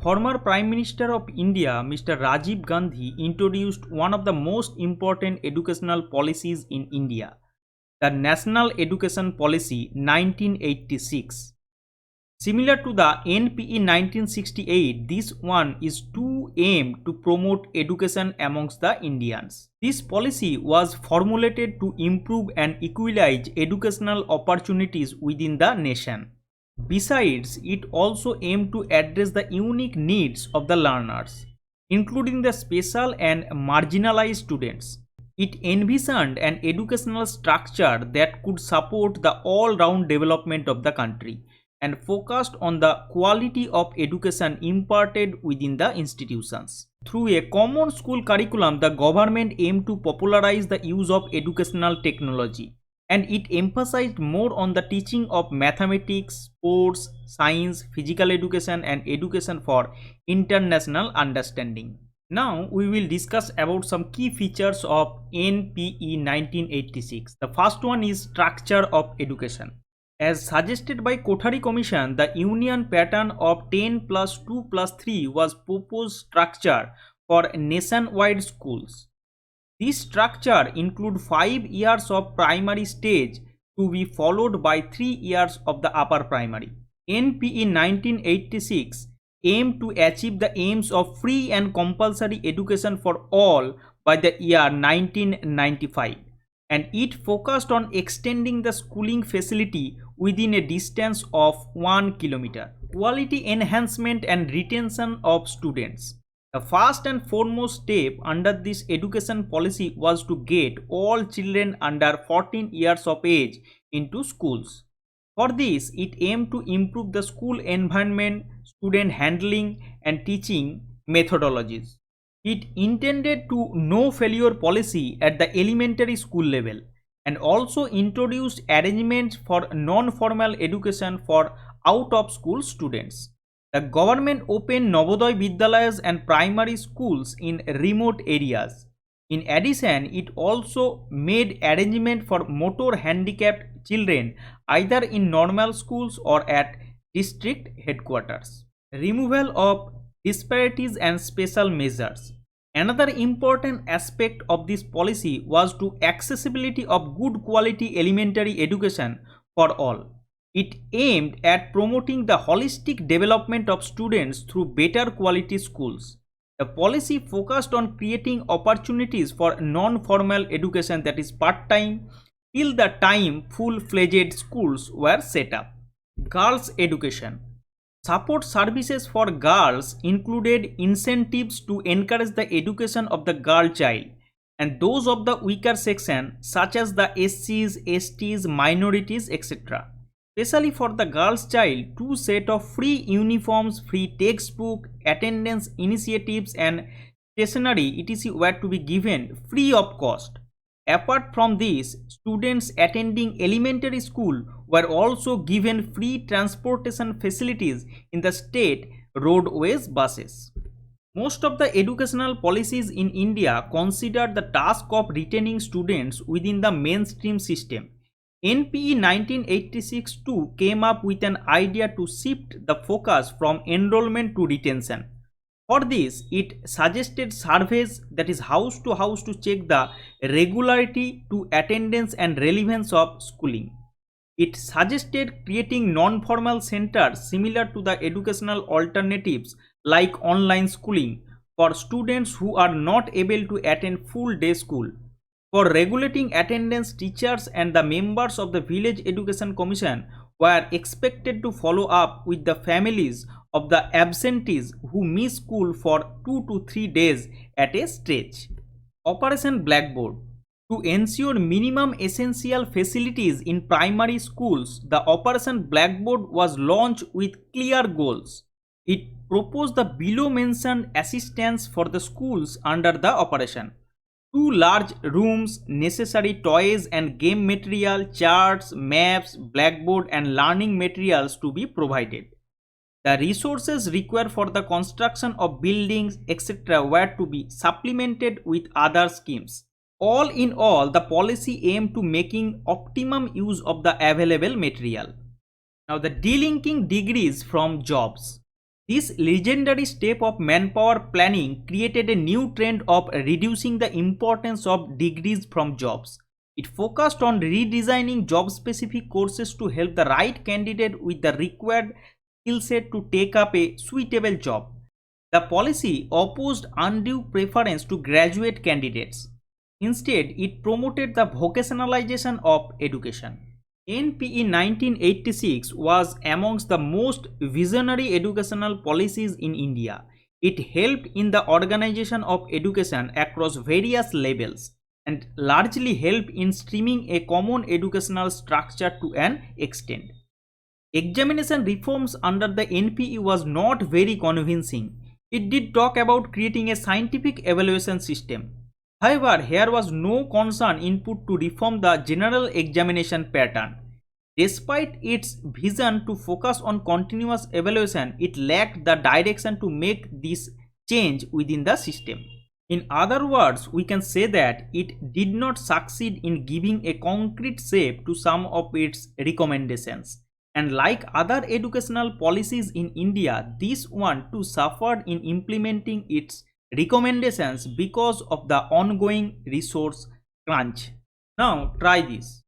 former Prime Minister of India, Mr. Rajiv Gandhi, introduced one of the most important educational policies in India, the National Education Policy 1986. Similar to the NPE 1968, this one is to aim to promote education amongst the Indians. This policy was formulated to improve and equalize educational opportunities within the nation. Besides, it also aimed to address the unique needs of the learners, including the special and marginalized students. It envisioned an educational structure that could support the all-round development of the country and focused on the quality of education imparted within the institutions. Through a common school curriculum, the government aimed to popularize the use of educational technology, and it emphasized more on the teaching of mathematics, sports, science, physical education, and education for international understanding. Now we will discuss about some key features of NPE 1986. The first one is structure of education. As suggested by Kothari Commission, the union pattern of 10 plus 2 plus 3 was proposed structure for nationwide schools. This structure includes 5 years of primary stage to be followed by 3 years of the upper primary. NPE 1986 aimed to achieve the aims of free and compulsory education for all by the year 1995, and it focused on extending the schooling facility within a distance of 1 kilometer. Quality enhancement and retention of students. The first and foremost step under this education policy was to get all children under 14 years of age into schools. For this, it aimed to improve the school environment, student handling, and teaching methodologies. It intended to no failure policy at the elementary school level and also introduced arrangements for non-formal education for out-of-school students. The government opened Navodaya Vidyalayas and primary schools in remote areas. In addition, it also made arrangement for motor handicapped children either in normal schools or at district headquarters. Removal of disparities and special measures. Another important aspect of this policy was to accessibility of good quality elementary education for all. It aimed at promoting the holistic development of students through better quality schools. The policy focused on creating opportunities for non-formal education, that is part-time, till the time full-fledged schools were set up. Girls' education. Support services for girls included incentives to encourage the education of the girl child and those of the weaker section such as the SCs, STs, minorities, etc. Especially for the girl's child, 2 sets of free uniforms, free textbook, attendance initiatives and stationery etc. were to be given free of cost. Apart from this, students attending elementary school were also given free transportation facilities in the state roadways buses. Most of the educational policies in India considered the task of retaining students within the mainstream system. NPE 1986 too came up with an idea to shift the focus from enrollment to retention. For this, it suggested surveys, that is house to house, to check the regularity to attendance and relevance of schooling. It suggested creating non-formal centers similar to the educational alternatives like online schooling for students who are not able to attend full day school. For regulating attendance, teachers and the members of the Village Education Commission were expected to follow up with the families of the absentees who miss school for 2 to 3 days at a stretch. Operation Blackboard. To ensure minimum essential facilities in primary schools, the Operation Blackboard was launched with clear goals. It proposed the below mentioned assistance for the schools under the operation: 2 large rooms, necessary toys and game material, charts, maps, blackboard and learning materials to be provided. The resources required for the construction of buildings etc. were to be supplemented with other schemes. All in all, the policy aimed to making optimum use of the available material. Now, the delinking degrees from jobs. This legendary step of manpower planning created a new trend of reducing the importance of degrees from jobs. It focused on redesigning job specific courses to help the right candidate with the required skill set to take up a suitable job. The policy opposed undue preference to graduate candidates. Instead, it promoted the vocationalization of education. NPE 1986 was amongst the most visionary educational policies in India. It helped in the organization of education across various levels and largely helped in streaming a common educational structure to an extent. Examination reforms under the NPE was not very convincing. It did talk about creating a scientific evaluation system. However, here was no concern input to reform the general examination pattern. Despite its vision to focus on continuous evaluation, it lacked the direction to make this change within the system. In other words, we can say that it did not succeed in giving a concrete shape to some of its recommendations. And like other educational policies in India, this one too suffered in implementing its recommendations because of the ongoing resource crunch. Now try this.